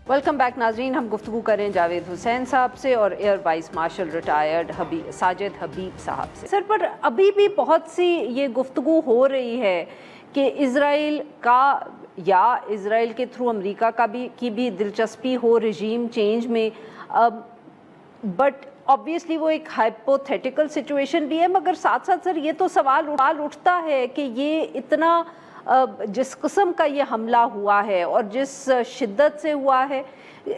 Welcome back नाजरीन, हम गुफ्तगू करें जावेद हुसैन साहब से और air vice marshal retired Sajid Habib sahab से। सर, पर अभी भी बहुत सी ये गुफ्तगू हो रही है कि इज़राइल का या इज़राइल के थ्रू अमेरिका की भी दिलचस्पी हो रजीम चेंज में, बट ऑब्वियसली वो एक हाइपोथेटिकल सिचुएशन भी है, मगर साथ साथ सर ये तो सवाल उठता है कि ये इतना जिस किस्म का ये हमला हुआ है और जिस शिद्दत से हुआ है,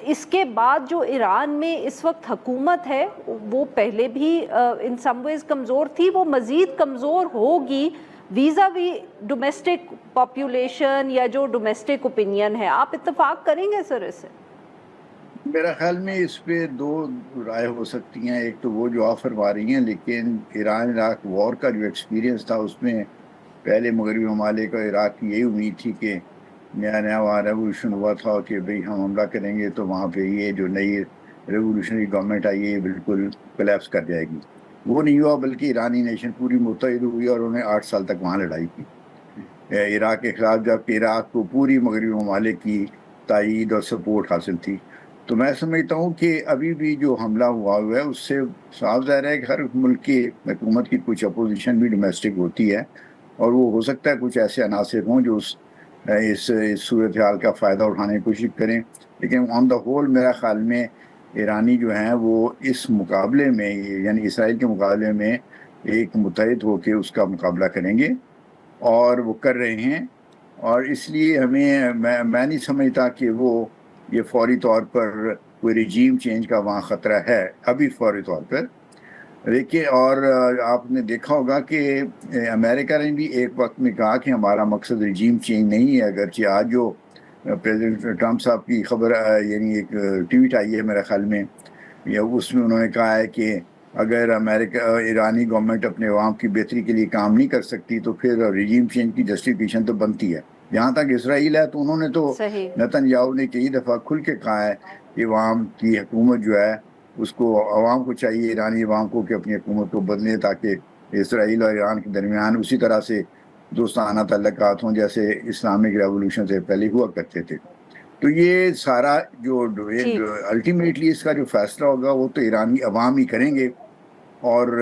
इसके बाद जो ईरान में इस वक्त हुकूमत है वो पहले भी इन सम वेज कमज़ोर थी, वो मज़ीद कमज़ोर होगी वीज़ा वी डोमेस्टिक पॉपुलेशन या जो डोमेस्टिक ओपिनियन है। आप इत्तेफाक करेंगे सर इससे? मेरा ख्याल में इस पे दो राय हो सकती हैं। एक तो वो जो आप फरमा रही हैं, लेकिन ईरान इराक वॉर का जो एक्सपीरियंस था उसमें पहले मगरबी ममालिक और इराक की यही उम्मीद थी कि नया नया वहाँ रेवोल्यूशन हुआ था कि भाई हम हमला करेंगे तो वहाँ पे ये जो नई रेवोल्यूशनरी गवर्नमेंट आई है बिल्कुल कोलैप्स कर जाएगी। वो नहीं हुआ, बल्कि ईरानी नेशन पूरी मुत्तहिद हुई और उन्होंने 8 साल तक वहाँ लड़ाई की इराक के खिलाफ, जबकि इराक को पूरी मगरबी ममालिक की तायीद और सपोर्ट हासिल थी। तो मैं समझता हूँ कि अभी भी जो हमला हुआ है उससे साफ ज़ाहिर है कि हर मुल्क की हुकूमत की कुछ अपोजिशन भी डोमेस्टिक होती है, और वो हो सकता है कुछ ऐसे अनासिर हों जो इस सूरत हाल का फ़ायदा उठाने की कोशिश करें। लेकिन ऑन द होल मेरा ख़्याल में ईरानी जो हैं वो इस मुकाबले में, यानी इसराइल के मुकाबले में, एक मुत्तहिद होकर उसका मुकाबला करेंगे और वो कर रहे हैं। और इसलिए हमें मैं नहीं समझता कि वो ये फौरी तौर पर कोई रिजीम चेंज का वहाँ ख़तरा है अभी फौरी तौर पर। देखिए, और आपने देखा होगा कि अमेरिका ने भी एक वक्त में कहा कि हमारा मकसद रिजीम चेंज नहीं है, अगरचे आज जो प्रेसिडेंट ट्रंप साहब की खबर यानी एक ट्वीट आई है मेरे ख्याल में, या उसमें उन्होंने कहा है कि अगर अमेरिका ईरानी गवर्नमेंट अपने अवाम की बेहतरी के लिए काम नहीं कर सकती तो फिर रिजीम चेंज की जस्टिफिकेशन तो बनती है। जहाँ तक इसराइल है तो उन्होंने तो नेतन्याहू ने कई दफ़ा खुल के कहा है कि अवाम की हुकूमत जो है उसको अवाम को चाहिए, ईरानी अवाम को, कि अपनी हुकूमत को बदलें ताकि इसराइल और ईरान के दरमियान उसी तरह से दोस्ताना तल्लुकात हों जैसे इस्लामिक रेवोल्यूशन से पहले हुआ करते थे। तो ये सारा जो अल्टीमेटली इसका जो फैसला होगा वो तो ईरानी अवाम ही करेंगे, और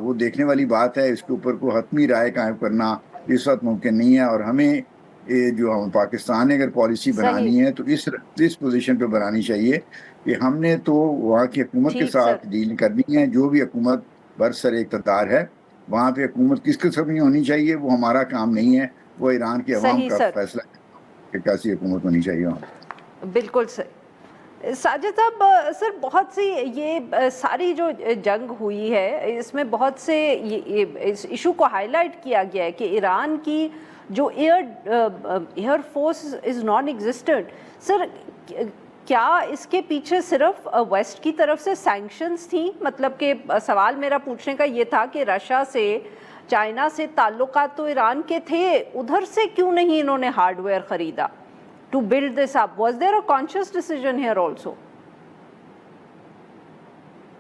वो देखने वाली बात है। इसके ऊपर को हतमी राय कायम करना इस वक्त मुमकिन नहीं है, और हमें ये जो हम पाकिस्तान ने अगर पॉलिसी बनानी है तो इस पोजीशन पे बनानी चाहिए कि हमने तो वहाँ की हुकूमत के साथ डील करनी है। जो भी हुकूमत बरसर इक़्तिदार है वहाँ पे हुकूमत किस किस्म की होनी चाहिए वो हमारा काम नहीं है, वो ईरान के अवाम का फैसला कि कैसी हुकूमत होनी चाहिए वहाँ। बिल्कुल सर। साजिद साहब, सर बहुत सी ये सारी जो जंग हुई है इसमें बहुत से इस इशू को हाईलाइट किया गया है कि ईरान की जो air force is non existent. Sir, क्या इसके पीछे सिर्फ वेस्ट की तरफ से सैंक्शंस थी? मतलब कि सवाल मेरा पूछने का ये था कि रशिया से, चाइना से ताल्लुकात तो ईरान के थे, उधर से क्यों नहीं इन्होंने हार्डवेयर ख़रीदा to build this up? Was there a conscious decision here also?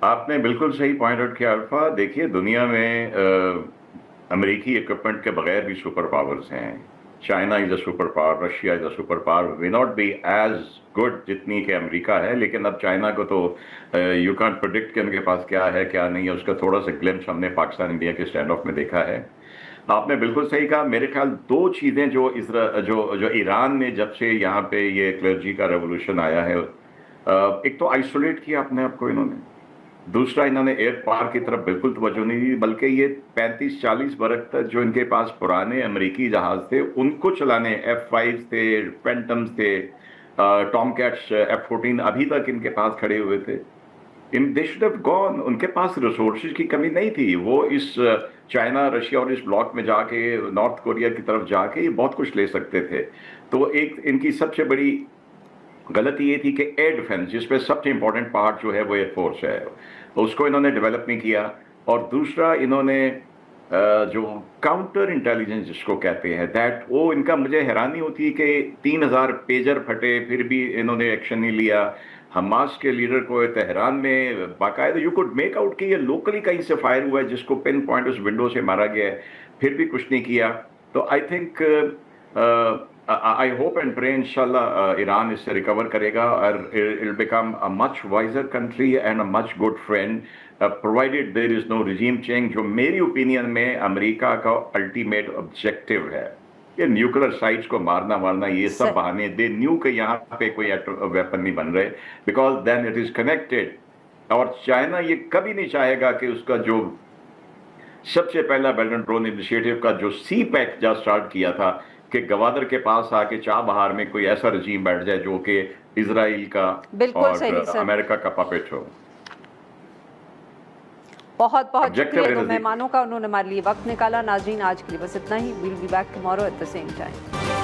आपने बिल्कुल सही पॉइंट आउट किया अल्फा। देखिए, दुनिया में अमेरिकी इक्विपमेंट के बगैर भी सुपर पावर्स हैं। China is a super power, Russia is a super power, वे नॉट बी एज गुड जितनी कि अमेरिका है, लेकिन अब चाइना को तो यू कांट प्रेडिक्ट कि उनके पास क्या है क्या नहीं है। उसका थोड़ा सा ग्लिम्स हमने पाकिस्तान इंडिया के स्टैंड ऑफ में देखा है। आपने बिल्कुल सही कहा। मेरे ख्याल दो चीज़ें जो ईरान ने जब से यहाँ पे ये क्लर्जी का रेवोल्यूशन आया है, एक तो आइसोलेट किया अपने आप को इन्होंने, दूसरा इन्होंने एयर पार की तरफ बिल्कुल तवज्जो नहीं दी, बल्कि ये 35-40 बरस तक जो इनके पास पुराने अमेरिकी जहाज़ थे उनको चलाने, F5 थे, फैंटम्स थे, टॉमकैट्स, F14 अभी तक इनके पास खड़े हुए थे। They should have gone. उनके पास रिसोर्सेज की कमी नहीं थी। वो इस चाइना, रशिया और इस ब्लॉक में जाके, नॉर्थ कोरिया की तरफ जाके ये बहुत कुछ ले सकते थे। तो एक इनकी सबसे बड़ी गलती ये थी कि एयर डिफेंस, जिसमें सबसे इंपॉर्टेंट पार्ट जो है वो एयरफोर्स है, उसको इन्होंने डेवलप नहीं किया। और दूसरा, इन्होंने जो काउंटर इंटेलिजेंस जिसको कहते हैं, दैट वो इनका मुझे हैरानी होती है कि 3000 पेजर फटे फिर भी इन्होंने एक्शन नहीं लिया। हमास के लीडर को तेहरान में बाकायदा यू कुड मेक आउट कि ये लोकली कहीं से फायर हुआ है, जिसको पिन पॉइंट उस विंडो से मारा गया है, फिर भी कुछ नहीं किया। तो I think I hope and pray inshallah Iran इससे रिकवर करेगा और it'll become a much wiser country and a much good friend provided there is no regime change, जो मेरी ओपिनियन में अमेरिका का अल्टीमेट ऑब्जेक्टिव है। ये न्यूक्लियर साइट्स को मारना ये सब बहाने, दे न्यू के यहाँ पे कोई वेपन नहीं बन रहे because then it is connected. और चाइना ये कभी नहीं चाहेगा कि उसका जो सबसे पहला बेल्ट एंड रोड इनिशिएटिव का जो सी पैक जब स्टार्ट किया था कि गवादर के पास आके चाबहार में कोई ऐसा रजीम बैठ जाए जो कि इजराइल का और अमेरिका का पपेट हो। बहुत बहुत शुक्रिया दो मेहमानों का, उन्होंने हमारे लिए वक्त निकाला। नाज़रीन आज के लिए बस इतना ही। Will be back tomorrow at the same time.